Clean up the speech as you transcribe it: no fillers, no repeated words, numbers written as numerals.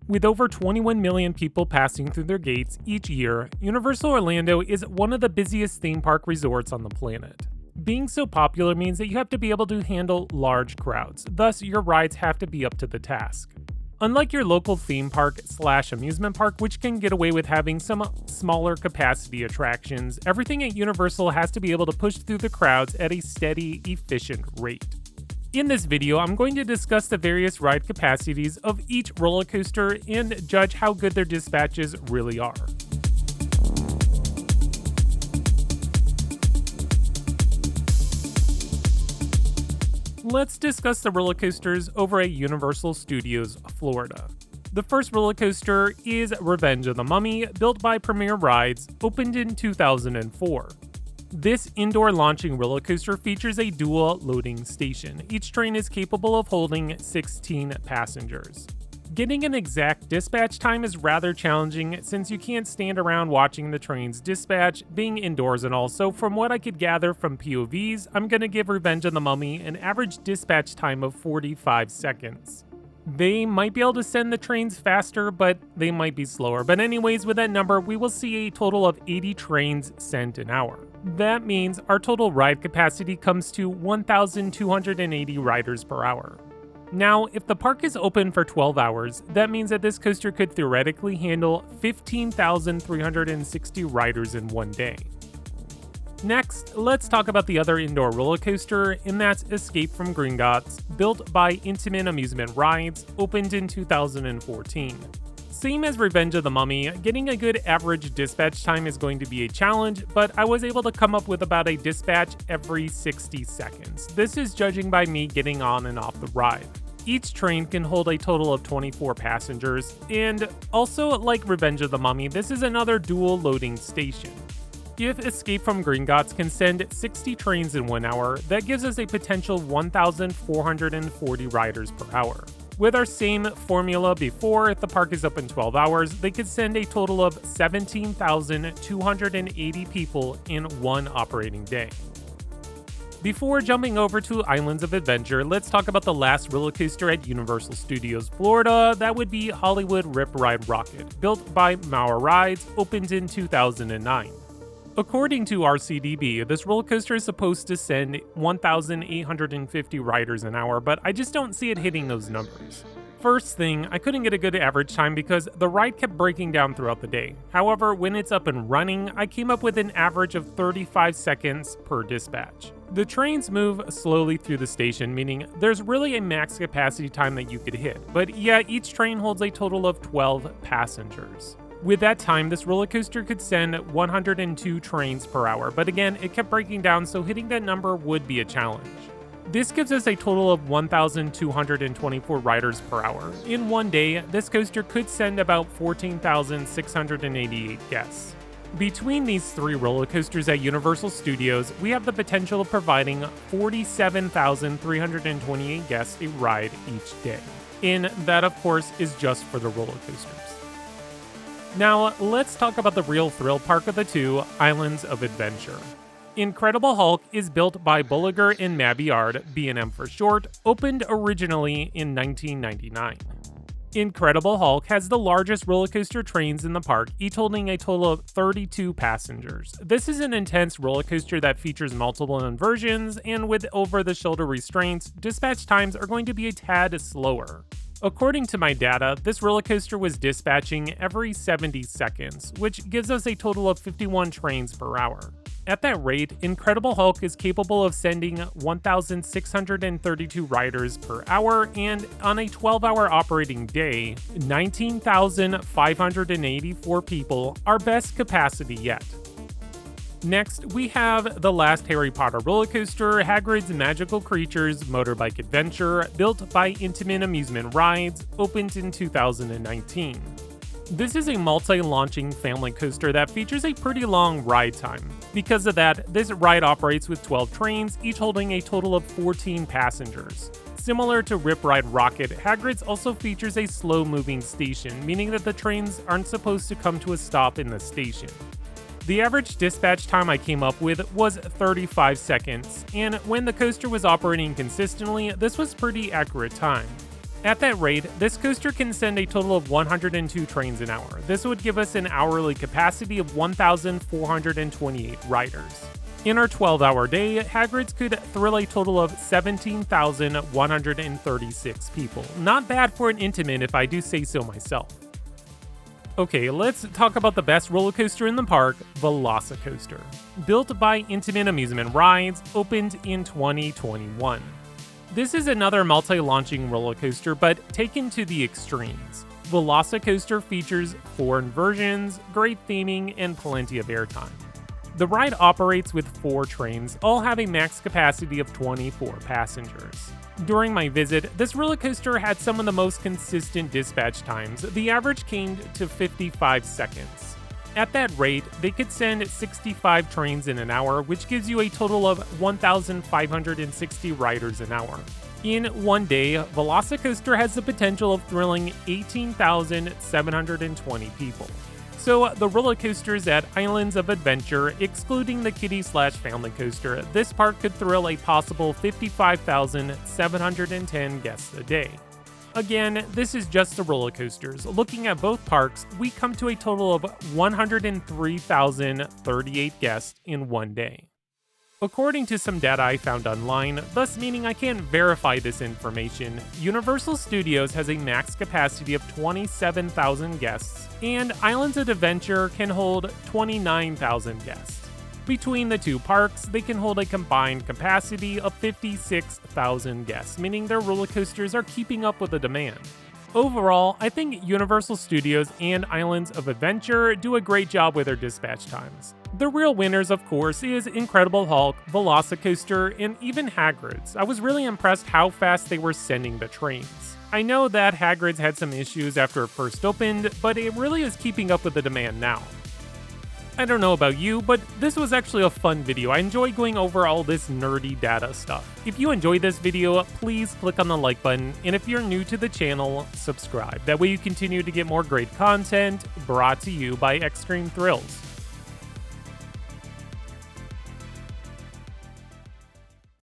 With over 21 million people passing through their gates each year, Universal Orlando is one of the busiest theme park resorts on the planet. Being so popular means that you have to be able to handle large crowds, thus your rides have to be up to the task. Unlike your local theme park / amusement park, which can get away with having some smaller capacity attractions, everything at Universal has to be able to push through the crowds at a steady, efficient rate. In this video, I'm going to discuss the various ride capacities of each roller coaster and judge how good their dispatches really are. Let's discuss the roller coasters over at Universal Studios Florida. The first roller coaster is Revenge of the Mummy, built by Premier Rides, opened in 2004. This indoor launching roller coaster features a dual loading station. Each train is capable of holding 16 passengers. Getting an exact dispatch time is rather challenging since you can't stand around watching the trains dispatch, being indoors and all, so from what I could gather from POVs, I'm gonna give Revenge of the Mummy an average dispatch time of 45 seconds. They might be able to send the trains faster, but they might be slower. But anyways, with that number, we will see a total of 80 trains sent an hour. That means our total ride capacity comes to 1,280 riders per hour. Now, if the park is open for 12 hours, that means that this coaster could theoretically handle 15,360 riders in one day. Next, let's talk about the other indoor roller coaster, and that's Escape from Gringots, built by Intamin Amusement Rides, opened in 2014. Same as Revenge of the Mummy, getting a good average dispatch time is going to be a challenge, but I was able to come up with about a dispatch every 60 seconds. This is judging by me getting on and off the ride. Each train can hold a total of 24 passengers, and also like Revenge of the Mummy, this is another dual loading station. If Escape from Gringots can send 60 trains in 1 hour, that gives us a potential 1,440 riders per hour. With our same formula before, if the park is open 12 hours, they could send a total of 17,280 people in one operating day. Before jumping over to Islands of Adventure, let's talk about the last roller coaster at Universal Studios Florida. That would be Hollywood Rip Ride Rocket, built by Mauer Rides, opened in 2009. According to RCDB, this roller coaster is supposed to send 1,850 riders an hour, but I just don't see it hitting those numbers. First thing, I couldn't get a good average time because the ride kept breaking down throughout the day. However, when it's up and running, I came up with an average of 35 seconds per dispatch. The trains move slowly through the station, meaning there's really a max capacity time that you could hit, but yeah, each train holds a total of 12 passengers. With that time, this roller coaster could send 102 trains per hour, but again, it kept breaking down, so hitting that number would be a challenge. This gives us a total of 1,224 riders per hour. In one day, this coaster could send about 14,688 guests. Between these three roller coasters at Universal Studios, we have the potential of providing 47,328 guests a ride each day. And that, of course, is just for the roller coasters. Now, let's talk about the real thrill park of the two, Islands of Adventure. Incredible Hulk is built by Bulliger and Mabiard, B&M for short, opened originally in 1999. Incredible Hulk has the largest roller coaster trains in the park, each holding a total of 32 passengers. This is an intense roller coaster that features multiple inversions, and with over-the-shoulder restraints, dispatch times are going to be a tad slower. According to my data, this roller coaster was dispatching every 70 seconds, which gives us a total of 51 trains per hour. At that rate, Incredible Hulk is capable of sending 1,632 riders per hour, and on a 12-hour operating day, 19,584 people, our best capacity yet. Next, we have the last Harry Potter roller coaster, Hagrid's Magical Creatures Motorbike Adventure, built by Intamin Amusement Rides, opened in 2019. This is a multi-launching family coaster that features a pretty long ride time. Because of that, this ride operates with 12 trains, each holding a total of 14 passengers. Similar to Rip Ride Rocket, Hagrid's also features a slow-moving station, meaning that the trains aren't supposed to come to a stop in the station. The average dispatch time I came up with was 35 seconds, and when the coaster was operating consistently, this was pretty accurate time. At that rate, this coaster can send a total of 102 trains an hour. This would give us an hourly capacity of 1,428 riders. In our 12-hour day, Hagrid's could thrill a total of 17,136 people. Not bad for an intimate if I do say so myself. Okay, let's talk about the best roller coaster in the park, Velocicoaster. Built by Intimate Amusement Rides, opened in 2021. This is another multi-launching roller coaster, but taken to the extremes. Velocicoaster features 4 inversions, great theming, and plenty of airtime. The ride operates with 4 trains, all have a max capacity of 24 passengers. During my visit, this roller coaster had some of the most consistent dispatch times. The average came to 55 seconds. At that rate, they could send 65 trains in an hour, which gives you a total of 1,560 riders an hour. In one day, Velocicoaster has the potential of thrilling 18,720 people. So, the roller coasters at Islands of Adventure, excluding the kiddie/family coaster, this park could thrill a possible 55,710 guests a day. Again, this is just the roller coasters. Looking at both parks, we come to a total of 103,038 guests in one day. According to some data I found online, thus meaning I can't verify this information, Universal Studios has a max capacity of 27,000 guests, and Islands of Adventure can hold 29,000 guests. Between the two parks, they can hold a combined capacity of 56,000 guests, meaning their roller coasters are keeping up with the demand. Overall, I think Universal Studios and Islands of Adventure do a great job with their dispatch times. The real winners, of course, is Incredible Hulk, Velocicoaster, and even Hagrid's. I was really impressed how fast they were sending the trains. I know that Hagrid's had some issues after it first opened, but it really is keeping up with the demand now. I don't know about you, but this was actually a fun video. I enjoy going over all this nerdy data stuff. If you enjoyed this video, please click on the like button, and if you're new to the channel, subscribe. That way you continue to get more great content brought to you by Extreme Thrills.